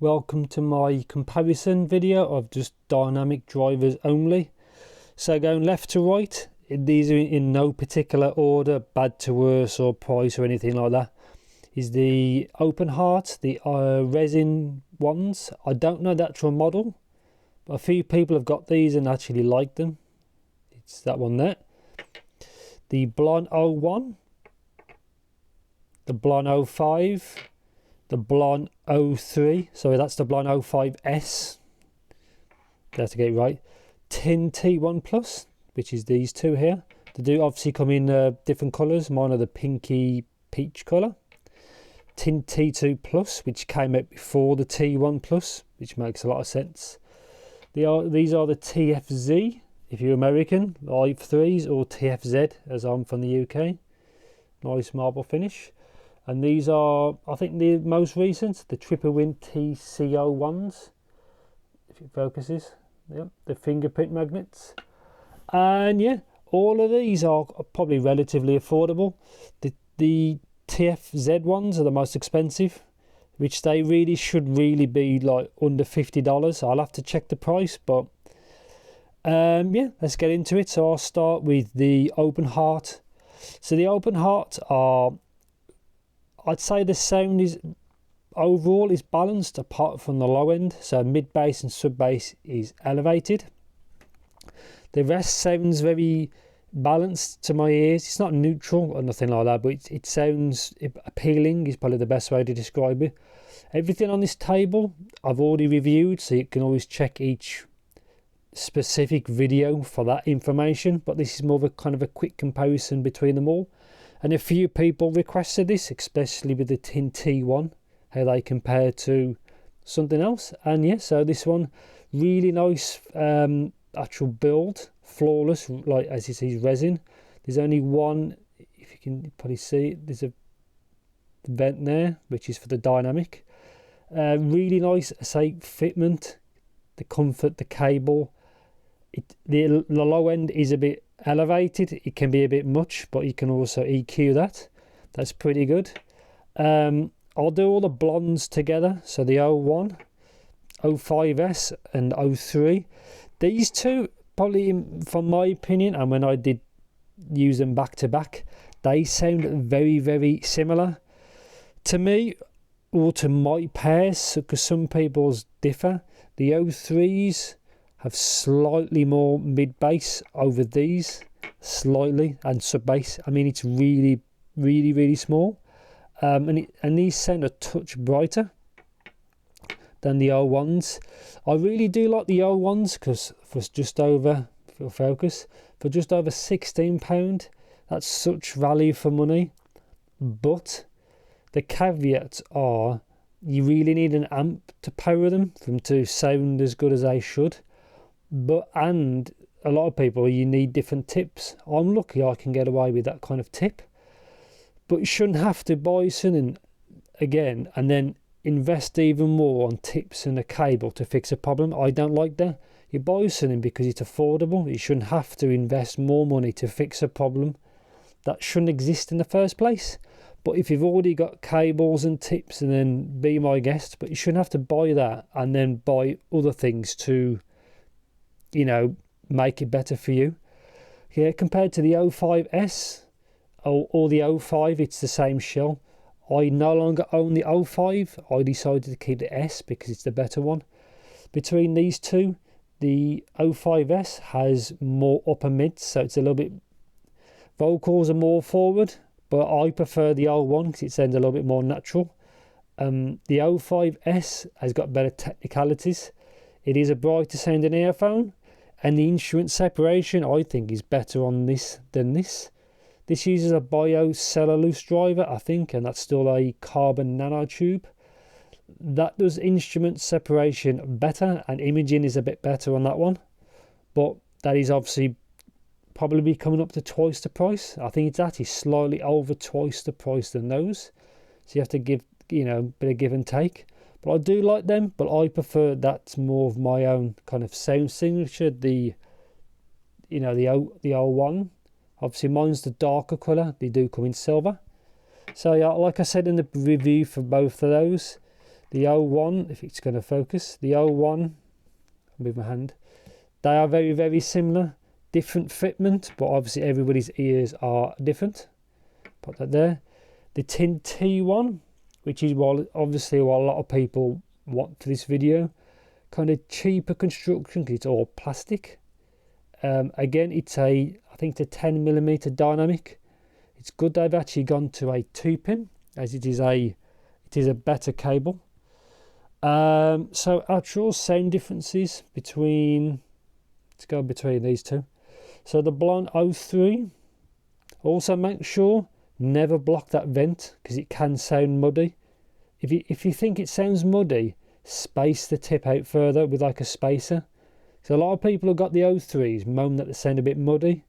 welcome to my comparison video of just dynamic drivers only. So going left to right, these are in no particular order, bad to worse or price or anything like that, is the Openheart, the resin ones. I don't know the actual model, but a few people have got these and actually like them. It's that one there. The Blon 01, the Blon 05, the Blon 03, sorry, that's the Blon 05S, that's to get it right. Tin T1 Plus, which is these two here. They do obviously come in different colours. Mine are the pinky peach colour. Tin T2 Plus, which came out before the T1 Plus, which makes a lot of sense. These are the TFZ, if you're American, Live 3s, or TFZ, as I'm from the UK. Nice marble finish. And these are, I think, the most recent, the Tripowin TC-01s, if it focuses. Yep, the fingerprint magnets. And yeah, all of these are probably relatively affordable. The TFZ ones are the most expensive, which they really should really be like under $50. I'll have to check the price, but yeah, let's get into it. So I'll start with the Openheart. So the Openheart are, I'd say the sound is overall is balanced apart from the low end, so mid bass and sub bass is elevated. The rest sounds very balanced to my ears. It's not neutral or nothing like that, but it sounds appealing is probably the best way to describe it. Everything on this table I've already reviewed, so you can always check each specific video for that information, but this is more of a kind of a quick comparison between them all. And a few people requested this, especially with the Tin T1, how they compare to something else. And yeah, so this one, really nice actual build, flawless, like as you see, resin. There's only one, if you can probably see it, there's a vent there, which is for the dynamic. Really nice, say, fitment, the comfort, the cable. The low end is a bit elevated, it can be a bit much, but you can also EQ that. That's pretty good. I'll do all the blondes together, so the 01, 05S and 03. These two, probably from my opinion, and when I did use them back to back, they sound very, very similar to me, or to my pairs, because some people's differ. The 03s have slightly more mid bass over these, slightly, and sub bass. I mean, it's really, really, really small. And these sound a touch brighter than the 01s. I really do like the 01s because for just over, for focus, for just over £16, that's such value for money. But the caveats are you really need an amp to power them for them to sound as good as they should. And a lot of people, you need different tips. I'm lucky I can get away with that kind of tip. But you shouldn't have to buy something again and then invest even more on tips and a cable to fix a problem. I don't like that. You buy something because it's affordable. You shouldn't have to invest more money to fix a problem that shouldn't exist in the first place. But if you've already got cables and tips, and then be my guest, but you shouldn't have to buy that and then buy other things to, you know, make it better for you. Yeah, compared to the 05S or the 05, it's the same shell. I no longer own the 05. I decided to keep the S because it's the better one. Between these two, the 05S has more upper mids, so it's a little bit, vocals are more forward, but I prefer the 01 because it sounds a little bit more natural. The 05S has got better technicalities. It is a brighter sounding earphone, and the instrument separation I think is better on this than this. This uses a biocellulose driver, I think, and that's still a carbon nanotube. That does instrument separation better, and imaging is a bit better on that one. But that is obviously probably coming up to twice the price. I think it's actually slightly over twice the price than those. So you have to give, you know, a bit of give and take. But I do like them, but I prefer that's more of my own kind of sound signature. The 01. Obviously mine's the darker colour, they do come in silver. So yeah, like I said in the review for both of those, The 01, if it's going to focus, the 01, I'll move my hand, they are very, very similar, different fitment, but obviously everybody's ears are different. Put that there. The T1, which is obviously what a lot of people want for this video, kind of cheaper construction because it's all plastic. Again, it's I think it's a 10mm dynamic. It's good they've actually gone to a 2-pin, as it is a better cable. So actual sound differences between, let's go between these two. So the Blon 03, also make sure never block that vent because it can sound muddy. If you think it sounds muddy, space the tip out further with like a spacer. So a lot of people have got the 03s moan that they sound a bit muddy.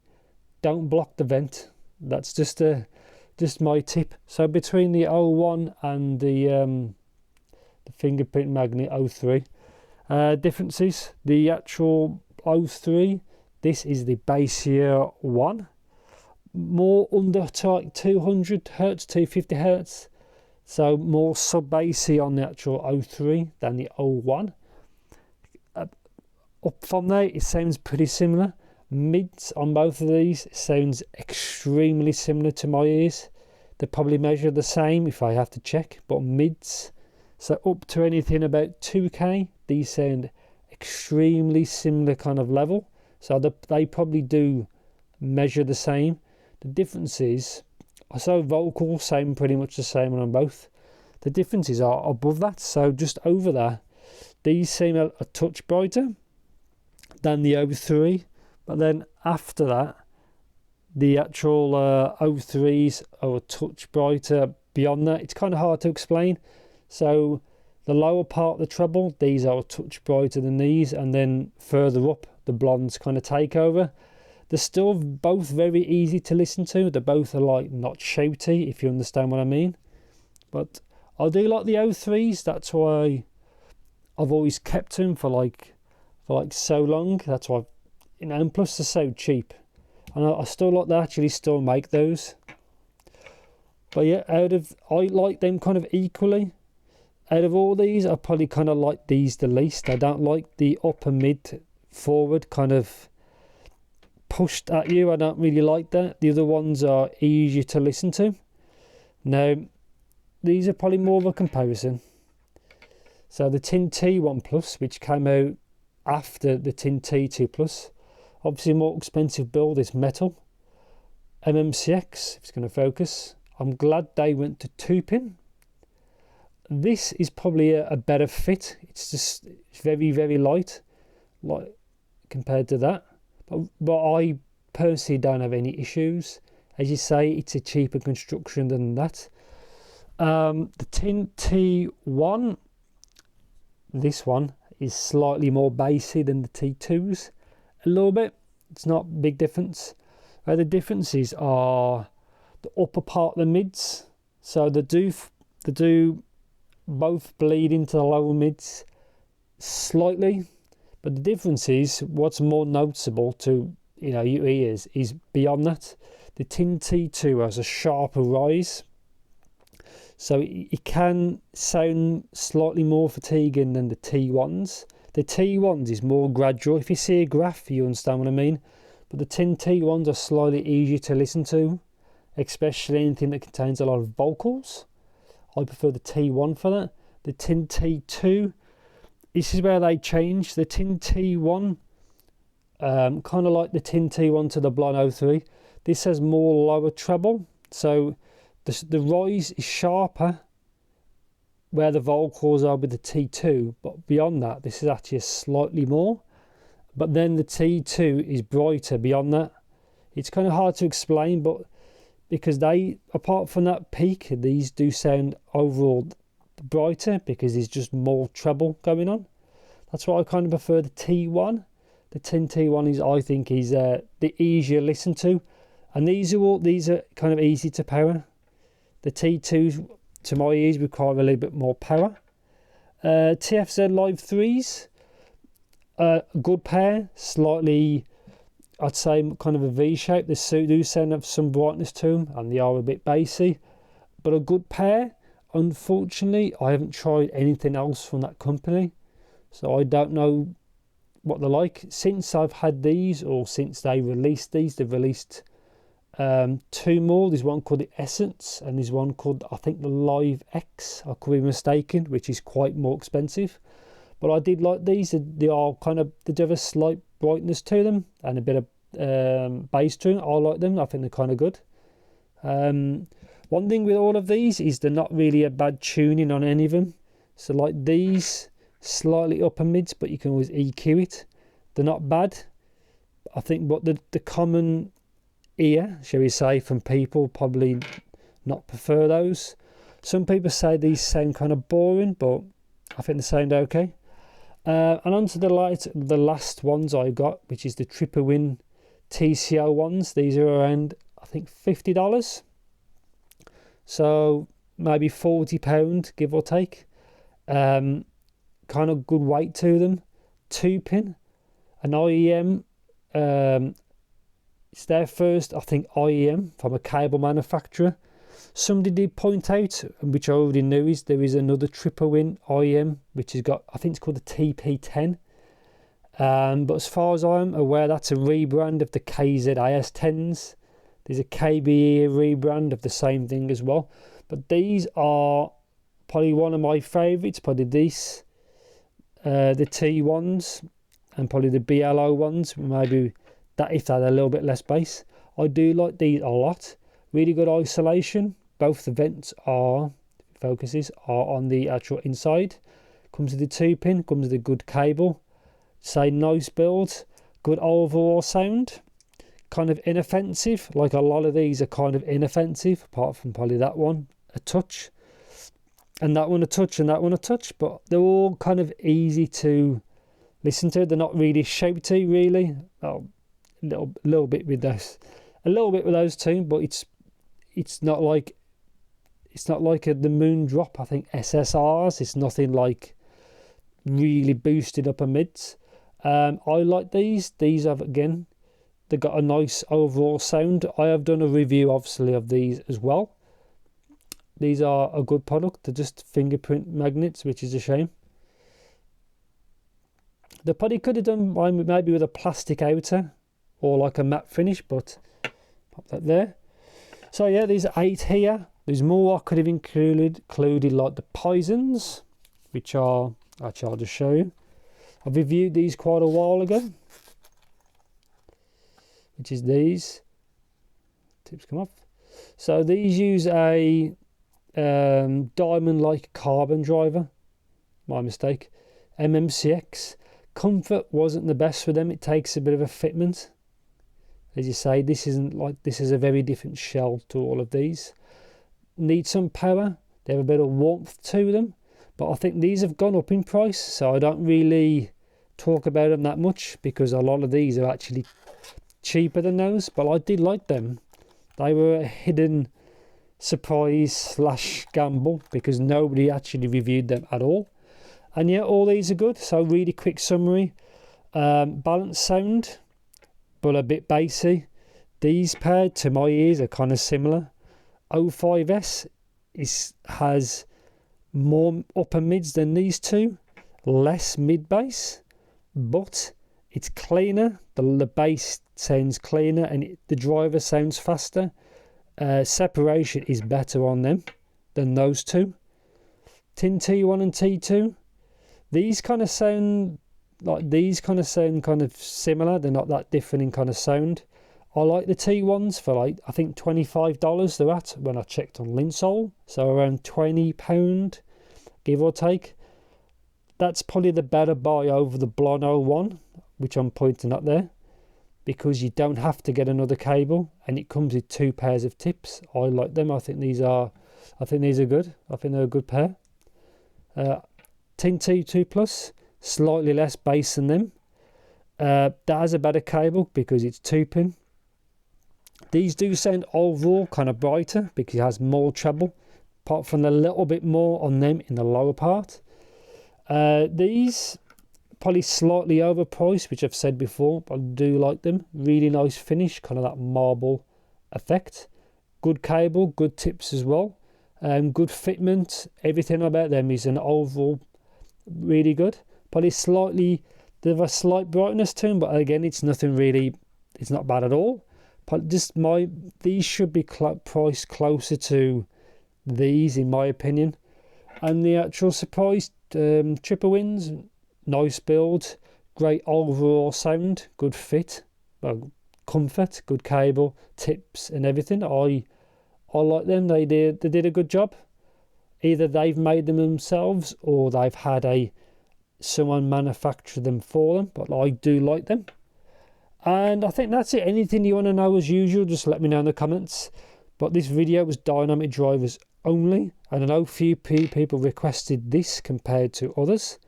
Don't block the vent. That's just my tip. So between the 01 and the fingerprint magnet 03, differences. The actual 03, this is the bassier one, more under to like 200 hertz, 250 hertz. So more sub-bassy on the actual 03 than the 01. Up from there, it sounds pretty similar. Mids on both of these sounds extremely similar to my ears. They probably measure the same if I have to check, but mids, so up to anything about 2K, these sound extremely similar kind of level. So they probably do measure the same. The difference is, I saw vocals sound pretty much the same on both. The differences are above that, so just over there, these seem a touch brighter than the 03, but then after that, the actual 03s are a touch brighter. Beyond that, it's kind of hard to explain. So the lower part of the treble, these are a touch brighter than these, and then further up, the blondes kind of take over. They're still both very easy to listen to. They both are like not shouty, if you understand what I mean. But I do like the 03s. That's why I've always kept them for like so long. That's why, you know, and plus they're so cheap. And I still like they actually still make those. But yeah, I like them kind of equally. Out of all these, I probably kind of like these the least. I don't like the upper mid forward kind of pushed at you. I don't really like that. The other ones are easier to listen to. Now, these are probably more of a comparison. So the T1 Plus, which came out after the T2 Plus, obviously more expensive build, is metal. MMCX, if it's going to focus, I'm glad they went to 2-pin. This is probably a better fit. It's very, very light, like compared to that. But I personally don't have any issues. As you say, it's a cheaper construction than that. The T1, this one is slightly more bassy than the T2s. A little bit. It's not a big difference. The differences are the upper part of the mids. So they do both bleed into the lower mids slightly. But the difference is, what's more noticeable to your ears is beyond that. The T2 has a sharper rise, so it can sound slightly more fatiguing than the T1s. The T1s is more gradual. If you see a graph, you understand what I mean. But the T1s are slightly easier to listen to, especially anything that contains a lot of vocals. I prefer the T1 for that. The T2, this is where they change. The T1, kind of like the T1 to the Blon 03. This has more lower treble, so the rise is sharper where the vocals are with the T2, but beyond that, this is actually slightly more. But then the T2 is brighter beyond that. It's kind of hard to explain, but because they, apart from that peak, these do sound overall brighter because there's just more treble going on. That's why I kind of prefer the T1. The T1 is, I think, is the easier to listen to, and these are kind of easy to power. The T2s, to my ears, require a little bit more power. TFZ Live 3s, good pair, slightly, I'd say, kind of a V shape. They do sound have some brightness to them, and they are a bit bassy, but a good pair. unfortunately, I haven't tried anything else from that company, so I don't know what they're like. Since I've had these, or since they released these, they've released two more. There's one called the Essence, and there's one called, I think, the Live X. I could be mistaken, which is quite more expensive. But I did like these. They are kind of, they do have a slight brightness to them and a bit of bass to them. I like them. I think they're kind of good. One thing with all of these is they're not really a bad tuning on any of them. So like these, slightly upper mids, but you can always EQ it. They're not bad. I think what the common ear, shall we say, from people probably not prefer those. Some people say these sound kind of boring, but I think they sound okay. And on to the last ones I got, which is the Tripowin TC-01s. These are around, I think, $50. So maybe £40, give or take. Kind of good weight to them. 2-pin, an IEM. It's their first, I think, IEM from a cable manufacturer. Somebody did point out, which I already knew, is there is another Tripowin IEM, which has got, I think it's called the TP10. But as far as I'm aware, that's a rebrand of the KZ AS10s. There's a KBE rebrand of the same thing as well. But these are probably one of my favourites, probably these, the T1s, and probably the BL-01s, maybe that if they had a little bit less bass. I do like these a lot. Really good isolation. Both the vents are, focuses are on the actual inside. Comes with the 2-pin, comes with a good cable. Say nice build, good overall sound. Kind of inoffensive, like a lot of these are kind of inoffensive, apart from probably that one, a touch. And that one a touch, and that one a touch. But they're all kind of easy to listen to. They're not really shouty, really. Oh, a little bit with those. A little bit with those two, but it's not like the Moon Drop, I think, SSRs. It's nothing like really boosted upper mids. I like these. These have, again, they've got a nice overall sound. I have done a review, obviously, of these as well. These are a good product. They're just fingerprint magnets, which is a shame. They probably could have done maybe with a plastic outer or like a matte finish, but pop that there. So yeah, there's 8 here. There's more I could have included like the Poisons, which are, actually I'll just show you. I've reviewed these quite a while ago, which is these. Tips come off. So these use a diamond-like carbon driver. My mistake. MMCX. Comfort wasn't the best for them. It takes a bit of a fitment. As you say, this is a very different shell to all of these. Need some power. They have a bit of warmth to them. But I think these have gone up in price, so I don't really talk about them that much because a lot of these are actually cheaper than those. But I did like them. They were a hidden surprise / gamble because nobody actually reviewed them at all. And yeah, all these are good. So really quick summary. Balanced sound, but a bit bassy. These paired to my ears are kind of similar. 05S has more upper mids than these two, less mid bass, but it's cleaner. The bass sounds cleaner and the driver sounds faster. Separation is better on them than those two. T1 and T2, these kind of sound kind of similar. They're not that different in kind of sound. I like the T1s for like, I think $25 they're at when I checked on Linsole, so around £20 give or take. That's probably the better buy over the Blon 01, which I'm pointing up there, because you don't have to get another cable and it comes with 2 pairs of tips. I like them. I think these are good. I think they're a good pair. T2 Plus, slightly less bass than them. That has a better cable because it's 2-pin. These do sound overall kind of brighter because it has more treble, apart from a little bit more on them in the lower part. These probably slightly overpriced, which I've said before, but I do like them. Really nice finish, kind of that marble effect. Good cable, good tips as well. Good fitment. Everything about them is an overall really good. Probably slightly, they have a slight brightness to them, but again, it's nothing really, it's not bad at all. But just these should be priced closer to these, in my opinion. And the actual surprise Tripowins, nice build, great overall sound, good fit, well, comfort, good cable, tips and everything. I like them. They did a good job. Either they've made them themselves or they've had someone manufacture them for them, but I do like them. And I think that's it. Anything you want to know, as usual, just let me know in the comments. But this video was dynamic drivers only, and I know few people requested this compared to others.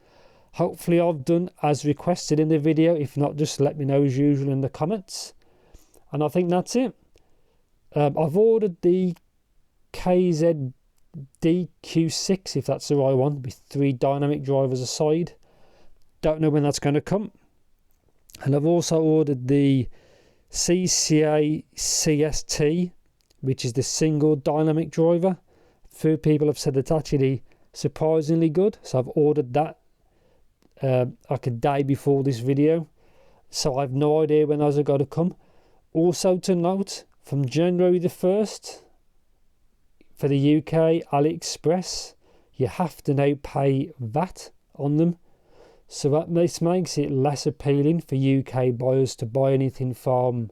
Hopefully I've done as requested in the video. If not, just let me know as usual in the comments. And I think that's it. I've ordered the KZ EDX, if that's the right one, with 3 dynamic drivers aside. Don't know when that's going to come. And I've also ordered the CCA CST, which is the single dynamic driver. Few people have said it's actually surprisingly good, so I've ordered that like a day before this video, so I have no idea when those are going to come. Also to note, from January the 1st for the UK AliExpress, you have to now pay VAT on them, so this makes it less appealing for UK buyers to buy anything from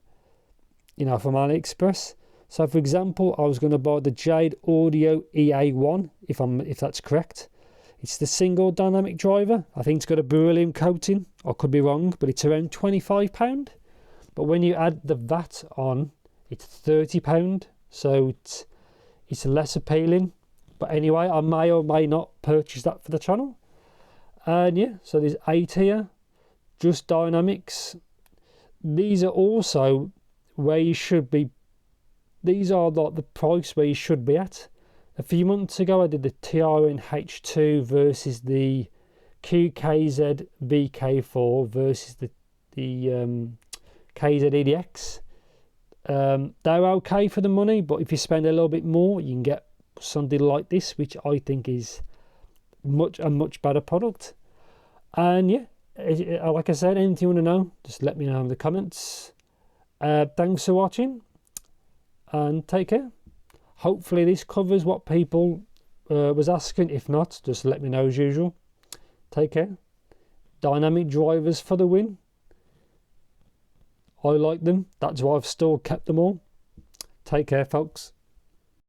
AliExpress. So for example, I was going to buy the Jade Audio EA1, if that's correct. It's the single dynamic driver. I think it's got a beryllium coating. I could be wrong, but it's around £25. But when you add the VAT on, it's £30. So it's less appealing. But anyway, I may or may not purchase that for the channel. And yeah, so there's 8 here, just dynamics. These are also where you should be. These are like the price where you should be at. A few months ago, I did the TRN H2 versus the KZ VK4 versus the KZ EDX. They're okay for the money, but if you spend a little bit more, you can get something like this, which I think is a much better product. And yeah, like I said, anything you want to know, just let me know in the comments. Thanks for watching, and take care. Hopefully this covers what people was asking. If not, just let me know as usual. Take care. Dynamic drivers for the win. I like them. That's why I've still kept them all. Take care, folks.